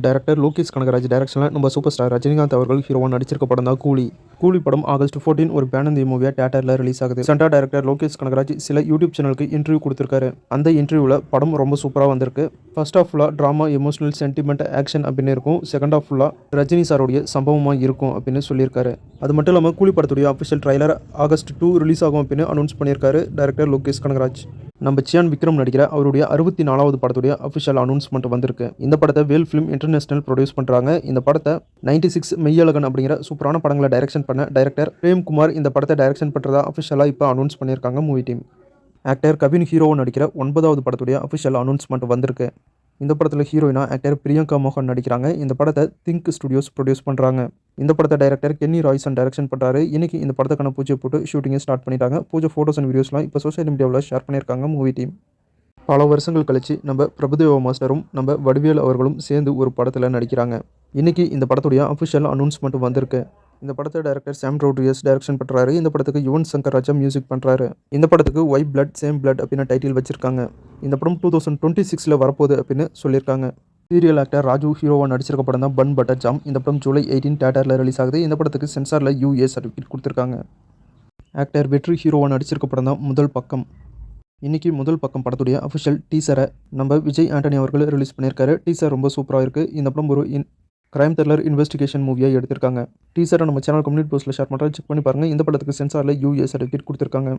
Director Lokesh Kanagaraj டைரக்ஷனில் நம்ம super star Rajinikanth அவர்கள் ஹீரோவாக நடிச்சிருக்க படம் தான் கூலி. கூலி படம் ஆகஸ்ட் 14 ஒரு பேன் இந்தியா மூவியாக தியேட்டரில் ரிலீஸ் ஆகுது. ரீசெண்டாக டைரக்டர் லோகேஷ் கனகராஜ் சில யூடியூப் சேனலுக்கு இன்டர்வியூ கொடுத்திருக்காரு. அந்த இன்டர்வியூவில் படம் ரொம்ப சூப்பராக வந்திருக்கு. ஃபர்ஸ்ட் ஆஃப் ஃபுல்லாக ட்ராமா, எமோஷனல், சென்டிமெண்ட், ஆக்ஷன் அப்படின்னு இருக்கும். செகண்ட் ஆஃப் ஃபுல்லாக ரஜினி சாருடைய சம்பவமாக இருக்கும் அப்படின்னு சொல்லியிருக்காரு. அது மட்டும் இல்லாமல் கூலி படத்துடைய அஃபிஷியல் ட்ரைலர் ஆகஸ்ட் 2 ரிலீஸ் ஆகும் அப்படின்னு அனௌன்ஸ் பண்ணியிருக்காரு டைரக்டர் லோகேஷ் கனகராஜ். நம்ம சியான் விக்ரம் நடிக்கிற அவருடைய 64வது படத்துடைய அஃபிஷியல் அனௌன்ஸ்மெண்ட் வந்திருக்கு. இந்த படத்தை வேல் ஃபிலிம் இன்டர்நேஷனல் ப்ரொடியூஸ் பண்ணுறாங்க. இந்த படத்தை 96 மெய்யழகன் அப்படிங்கிற சூப்பரான படங்களை டைரக்ஷன் பண்ண டைரக்டர் பிரேம்குமார் இந்த படத்தை டைரக்ஷன் பண்ணுறதா அஃபிஷியலாக இப்போ அனௌன்ஸ் பண்ணியிருக்காங்க மூவி டீம். ஆக்டர் கவின் ஹீரோவை நடிக்கிற 9வது படத்துடைய அஃபிஷியல் அனௌன்ஸ்மெண்ட் வந்திருக்கு. இந்த படத்தில் ஹீரோயினா ஆக்டர் பிரியங்கா மோகன் நடிக்கிறாங்க. இந்த படத்தை திங்க் ஸ்டுடியோஸ் ப்ரொடியூஸ் பண்ணுறாங்க. இந்த படத்தை டைரக்டர் கென்னி ராய்சன் டைரக்ஷன் பண்ணுறாரு. இன்னைக்கு இந்த படத்துக்கான பூஜை போட்டு ஷூட்டிங்கை ஸ்டார்ட் பண்ணிட்டாங்க. பூஜை ஃபோட்டோஸ் அண்ட் வீடியோஸ்லாம் இப்போ சோஷியல் மீடியாவில் ஷேர் பண்ணியிருக்காங்க மூவி டீம். பல வருஷங்கள் கழிச்சு நம்ம பிரபுதேவா மாஸ்டரும் நம்ம வடிவேல் அவர்களும் சேர்ந்து ஒரு படத்தில் நடிக்கிறாங்க. இன்னைக்கு இந்த படத்துடைய அஃபிஷியல் அனௌன்ஸ்மெண்ட் வந்திருக்கு. இந்த படத்தை டைரக்டர் சாம் ரோட்ரிகஸ் டைரக்ஷன் பண்ணுறாரு. இந்த படத்துக்கு யுவன் சங்கர் ராஜா மியூசிக் பண்ணுறாரு. இந்த படத்துக்கு ஒய் பிளட் சேம் பிளட் அப்படின்னு டைட்டில் வச்சிருக்காங்க. இந்த படம் 2026 வரப்போகுது அப்படின்னு சொல்லியிருக்காங்க. சீரியல் ஆக்டர் ராஜு ஹீரோவாக நடிச்சிருக்க படம் தான் பன் பட்டர் ஜாம். இந்த படம் ஜூலை 18 தியேட்டரில் ரிலீஸ் ஆகுது. இந்த படத்துக்கு சென்சாரில் யூஏ சர்டிஃபிகேட் கொடுத்துருக்காங்க. ஆக்டர் வெற்றி ஹீரோவாக நடிச்சிருக்க படம் தான் முதல் பக்கம். இன்றைக்கி முதல் பக்கம் படத்துடைய அஃபிஷியல் டீசரை நம்ம விஜய் ஆண்டனி அவர்கள் ரிலீஸ் பண்ணியிருக்காரு. டீசர் ரொம்ப சூப்பராக இருக்குது. இந்த படம் ஒரு கிரைம் த்ரில்லர் இன்வெஸ்டிகேஷன் மூவியாக எடுத்திருக்காங்க. டீசரை நம்ம சேனல் கம்யூனிட்டி போஸ்ட்டில் ஷேர் பண்ணுறேன், செக் பண்ணி பாருங்கள். இந்த படத்துக்கு சென்சாரில் யூஏ சர்டிஃபிகேட் கொடுத்துருக்காங்க.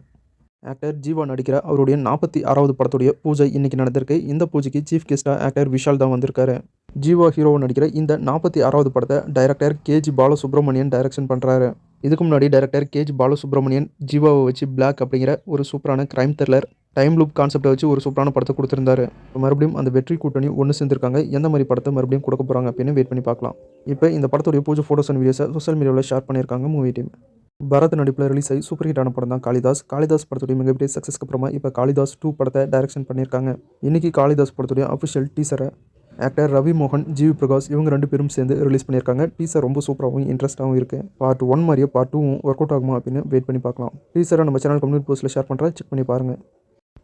ஆக்டர் ஜீவா நடிக்கிற அவருடைய 46வது படத்துடைய பூஜை இன்னைக்கு நடந்திருக்கு. இந்த பூஜைக்கு சீஃப் கெஸ்ட்டாக ஆக்டர் விஷால் தான் வந்திருக்காரு. ஜீவா ஹீரோவை நடிக்கிற இந்த 46வது படத்தை டைரக்டர் கேஜி பாலசுப்ரமணியன் டைரக்ஷன் பண்ணுறாரு. இதுக்கு முன்னாடி டைரக்டர் கேஜி பாலசுப்ரமணியன் ஜீவாவை வச்சு பிளாக் அப்படிங்கிற ஒரு சூப்பரான கிரைம் த்ரில்லர் டைம் லூப் கான்செப்டை வச்சு ஒரு சூப்பரான படத்தை கொடுத்துருந்தாரு. மறுபடியும் அந்த வெற்றி கூட்டணி ஒன்று சேர்ந்துருக்காங்க. எந்த மாதிரி படத்தை மறுபடியும் கொடுக்க போகிறாங்க அப்படின்னு வெயிட் பண்ணி பார்க்கலாம். இப்போ இந்த படத்துடைய பூஜை ஃபோட்டோஸ் அண்ட் வீடியோஸை சோஷியல் மீடியாவில் ஷேர் பண்ணியிருக்காங்க மூவி டீம். பரத் நடிப்பில் ரிலீஸ் ஆகி சூப்பர் ஹிட்டான படம் தான் காளிதாஸ். காளிதாஸ் படத்துடைய மிகப்பெரிய சக்ஸஸ்க்கு அப்புறமா இப்போ காளிதாஸ் 2 படத்தை டைரக்ஷன் பண்ணியிருக்காங்க. இன்றைக்கி காளிதாஸ் படத்துடைய அஃபிஷியல் டீசரை ஆக்டர் ரவி மோகன், ஜிவி பிரகாஷ் இவங்க 2 பேரும் சேர்ந்து ரிலீஸ் பண்ணியிருக்காங்க. டீசர் ரொம்ப சூப்பராகவும் இன்ட்ரெஸ்ட்டாகவும் இருக்குது. பார்ட் 1 மாதிரியே பார்ட் 2வும் ஒர்க் அவுட் ஆகுமா அப்படின்னு வெயிட் பண்ணி பார்க்கலாம். டீசரை நம்ம சேனல் கம்யூனிட்டி போஸ்ட்டில் ஷேர் பண்ணுறேன், செக் பண்ணி பாருங்கள்.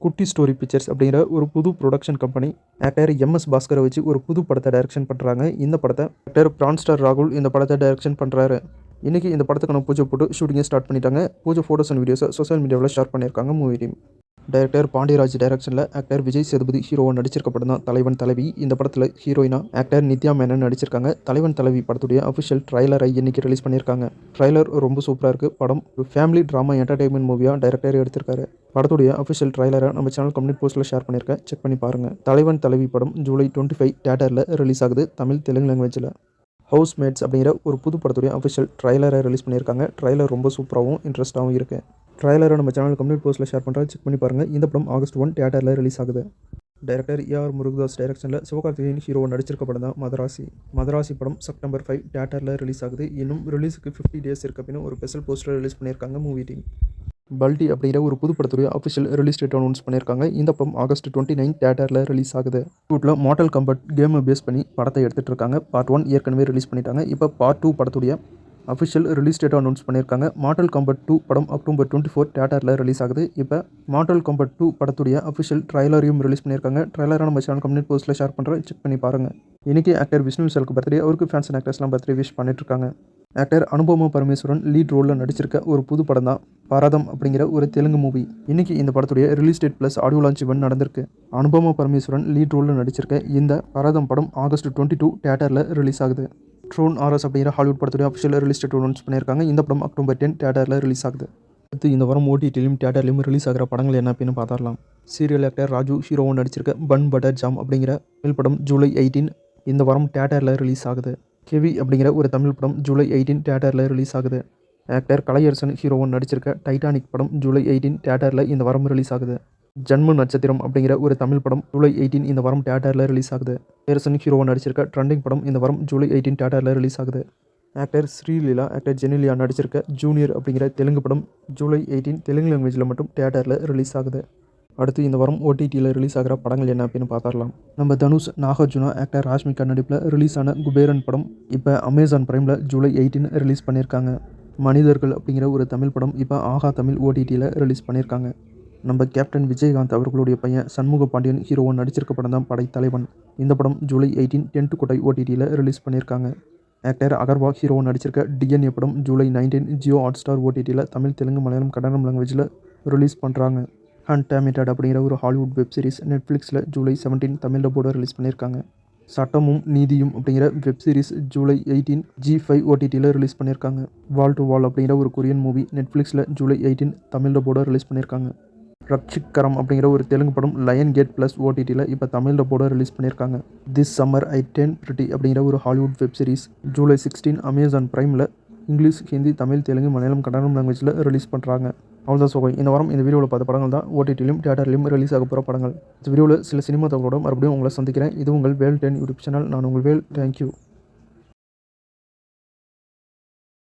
குட்டி ஸ்டோரி பிக்சர்ஸ் அப்படிங்கிற ஒரு புது ப்ரொடக்ஷன் கம்பெனி ஆக்டர் எம்எஸ் பாஸ்கரை வச்சு ஒரு புது படத்தை டைரக்ஷன் பண்ணுறாங்க. இந்த படத்தை ஆக்டர் பிரான்ஸ்டார் ராகுல் இந்த படத்தை டைரக்ஷன் பண்ணுறாரு. இன்றைக்கி இந்த படத்துக்கான பூஜை போட்டு ஷூட்டிங்கை ஸ்டார்ட் பண்ணிட்டாங்க. பூஜை ஃபோட்டோஸ் அண்ட் வீடியோஸை சோஷியல் மீடியாவில் ஷேர் பண்ணியிருக்காங்க மூவி டீம். டைரக்டர் பாண்டியராஜ் டைரக்ஷனில் ஆக்டர் விஜய் சேதுபதி ஹீரோவாக நடிச்சிருக்க படம் தான் தலைவன் தலைவி. இந்த படத்தில் ஹீரோயினா ஆக்டர் நித்யா மேனன் நடிச்சிருக்காங்க. தலைவன் தலைவி படத்துடைய அஃபிஷியல் ட்ரைலரை இன்னைக்கு ரிலீஸ் பண்ணியிருக்காங்க. ட்ரைலர் ரொம்ப சூப்பராக இருக்குது. படம் ஒரு ஃபேமிலி ட்ராமா என்டர்டைன்மெண்ட் மூவியாக டைரக்டர் எடுத்திருக்காரு. படத்துடைய அஃபிஷியல் ட்ரைலரை நம்ம சேனல் கம்யூனிட்டி போஸ்ட்டில் ஷேர் பண்ணியிருக்கேன், செக் பண்ணி பாருங்கள். தலைவன் தலைவி படம் ஜூலை 25 தியேட்டரில் ரிலீஸ் ஆகுது தமிழ், தெலுங்கு லாங்குவேஜில். ஹவுஸ் மேட்ஸ் அப்படிங்கிற ஒரு புது படத்துடைய அஃபிஷியல் ட்ரைலரை ரிலீஸ் பண்ணியிருக்காங்க. ட்ரைலர் ரொம்ப சூப்பராகவும் இன்ட்ரெஸ்ட்டாகவும் இருக்குது. ட்ரைலரை நம்ம சேனல் கம்யூனிட்டி போஸ்ட்டில் ஷேர் பண்ணுறேன், செக் பண்ணி பாருங்கள். இந்த படம் ஆகஸ்ட் 1 தியேட்டரில் ரிலீஸ் ஆகுது. டைரக்டர் ஏஆர் முருகதாஸ் டைரக்ஷனில் சிவகார்த்திகேயன் ஹீரோவை நடிச்சிருக்க படம் தான் மதராசி. மதராசி படம் செப்டம்பர் 5 தியேட்டரில் ரிலீஸ் ஆகுது. இன்னும் ரிலீஸுக்கு 50 டேஸ் இருக்கு அப்படின்னு ஒரு ஸ்பெஷல் போஸ்டர் ரிலீஸ் பண்ணியிருக்காங்க மூவி டீம். பல்டி அப்படிங்கிற ஒரு புது படத்துடைய அஃபிஷியல் ரிலீஸ் டேட் அனௌன்ஸ் பண்ணியிருக்காங்க. இந்த படம் ஆகஸ்ட் 29 தியேட்டரில் ரிலீஸ் ஆகுது. ஷூட்டில் மார்டல் காம்பட் கேமை பேஸ் பண்ணி படத்தை எடுத்துகிட்டு இருக்காங்க. பார்ட் 1 ஏற்கனவே ரிலீஸ் பண்ணிட்டாங்க. இப்போ பார்ட் 2 படத்துடைய அஃபிஷியல் ரிலீஸ் டேட் அனௌன்ஸ் பண்ணியிருக்காங்க. மார்டல் காம்பட் 2 படம் அக்டோபர் 24 தியேட்டரில் ரிலீஸ் ஆகுது. இப்போ மார்டல் காம்பட் 2 படத்துடைய அஃபிஷியல் ட்ரைலரையும் ரிலீஸ் பண்ணியிருக்காங்க. ட்ரைலரை நம்ம சேனல் கம்யூனிட்டி போஸ்ட்டில் ஷேர் பண்ணுறேன், செக் பண்ணி பாருங்கள். இன்றைக்கி ஆக்டர் விஷ்ணு விஷாலுக்கு பர்த்டே. அவருக்கு ஃபேன்ஸ் அண்ட் ஆக்டர்ஸ்லாம் பர்த்டே விஷ் பண்ணிட்டுருக்காங்க. ஆக்டர் அனுபமா பரமேஸ்வரன் லீட் ரோலில் நடிச்சிருக்க ஒரு புது படம் தான் பாரதம் அப்படிங்கிற ஒரு தெலுங்கு மூவி. இன்றைக்கி இந்த படத்துடைய release date plus audio launch event நடந்திருக்கு. அனுபமா பரமேஸ்வரன் லீட் ரோலில் நடிச்சிருக்க இந்த பாரதம் படம் ஆகஸ்ட் 22 தியேட்டரில் ரிலீஸ் ஆகுது. ட்ரோன் ஆர்எஸ் அப்படிங்கிற ஹாலிவுட் படத்துடைய அஃபிஷியல் ரிலீஸ் டேட் அனௌன்ஸ் பண்ணியிருக்காங்க. இந்த படம் அக்டோபர் 10 தியேட்டரில் ரிலீஸ் ஆகுது. அடுத்து இந்த வாரம் ஓடிடிலையும் தியேட்டர்லையும் ரிலீஸ் ஆகிற படங்கள் என்ன அப்படின்னு பார்த்துடலாம். சீரியல் ஆக்டர் ராஜு ஹீரோவாக நடிச்சிருக்க பன் பட்டர் ஜாம் அப்படிங்கிற தமிழ் படம் ஜூலை 18 இந்த வாரம் தியேட்டரில் ரிலீஸ் ஆகுது. ஹெவி அப்படிங்கிற ஒரு தமிழ் படம் ஜூலை 18 தியேட்டரில் ரிலீஸ் ஆகுது. ஆக்டர் கலையரசன் ஹீரோவாக நடிச்சிருக்க டைட்டானிக் படம் ஜூலை 18 தியேட்டரில் இந்த வாரம் ரிலீஸ் ஆகுது. ஜன்ம நட்சத்திரம் அப்படிங்கிற ஒரு தமிழ் படம் ஜூலை 18 இந்த வாரம் தியேட்டரில் ரிலீஸ் ஆகுது. கலையரசன் ஹீரோவாக நடிச்சிருக்க ட்ரெண்டிங் படம் இந்த வாரம் ஜூலை 18 தியேட்டரில் ரிலீஸ் ஆகுது. ஆக்டர் ஸ்ரீலீலா ஆக்டர் ஜெனிலியா நடிச்சிருக்க ஜூனியர் அப்படிங்கிற தெலுங்கு படம் ஜூலை 18 தெலுங்கு லாங்குவேஜில் மட்டும் தியேட்டரில் ரிலீஸ் ஆகுது. அடுத்து இந்த வாரம் ஓடிடியில் ரிலீஸ் ஆகிற படங்கள் என்ன அப்படின்னு பார்த்துடலாம். நம்ம தனுஷ், நாகார்ஜுனா, ஆக்டர் ராஷ்மிகா நடிப்பில் ரிலீஸ் ஆன குபேரன் படம் இப்போ அமேசான் பிரைமில் ஜூலை 18 ரிலீஸ் பண்ணியிருக்காங்க. மனிதர்கள் அப்படிங்கிற ஒரு தமிழ் படம் இப்போ ஆஹா தமிழ் ஓடிடியில் ரிலீஸ் பண்ணியிருக்காங்க. நம்ம கேப்டன் விஜயகாந்த் அவர்களுடைய பையன் சண்முக பாண்டியன் ஹீரோவா நடிச்சிருக்க படம் தான் படைத்தலைவன். இந்த படம் ஜூலை 18 டென்ட் கொட்டை ஓடிடியில் ரிலீஸ் பண்ணியிருக்காங்க. ஆக்டர் அகர்வா ஹீரோவா நடிச்சிருக்க டிஎன்ஏ படம் ஜூலை 19 ஜியோ ஹாட்ஸ்டார் ஓடிடியில் தமிழ், தெலுங்கு, மலையாளம், கன்னடம் லாங்குவேஜில் ரிலீஸ் பண்ணுறாங்க. அன்டாமிட்டட் அப்படிங்கிற ஒரு ஹாலிவுட் வெப் சீரிஸ் நெட்ஃப்ளிக்ஸில் ஜூலை 17 தமிழ் டப்போட ரிலீஸ் பண்ணியிருக்காங்க. சட்டமும் நீதியும் அப்படிங்கிற வெப் சீரிஸ் ஜூலை 18 G5 ஓடிடியில் ரிலீஸ் பண்ணியிருக்காங்க. வால் டு வால் அப்படிங்கிற ஒரு கொரியன் மூவி நெட்ஃப்ளிக்ஸில் ஜூலை 18 தமிழ் டப்போட ரிலீஸ் பண்ணியிருக்காங்க. ரட்சிக்கரம் அப்படிங்கிற ஒரு தெலுங்கு படம் லயன் கேட் ப்ளஸ் ஓடிடியில் இப்போ தமிழ் டப்போட ரிலீஸ் பண்ணியிருக்காங்க. This summer I turn pretty அப்படிங்கிற ஒரு Hollywood web series July 16 Amazon பிரைமில் இங்கிலீஷ், ஹிந்தி, தமிழ், தெலுங்கு, மலையாளம், கன்னடம் லாங்குவேஜில் ரிலீஸ் பண்ணுறாங்க. அவ்வளோதான் சோகை. இந்த வாரம் இந்த வீடியோவில் பார்த்த படங்கள் தான் ஓடிடிலையும் தியேட்டர்லையும் ரிலீஸ் ஆக போகிற படங்கள். இந்த வீடியோவில் சில சினிமா தகவலோட மறுபடியும் உங்களை சந்திக்கிறேன். இது உங்கள் வேல் 10 யூடியூப் சேனல். நான் உங்கள் வேல். தேங்க்யூ.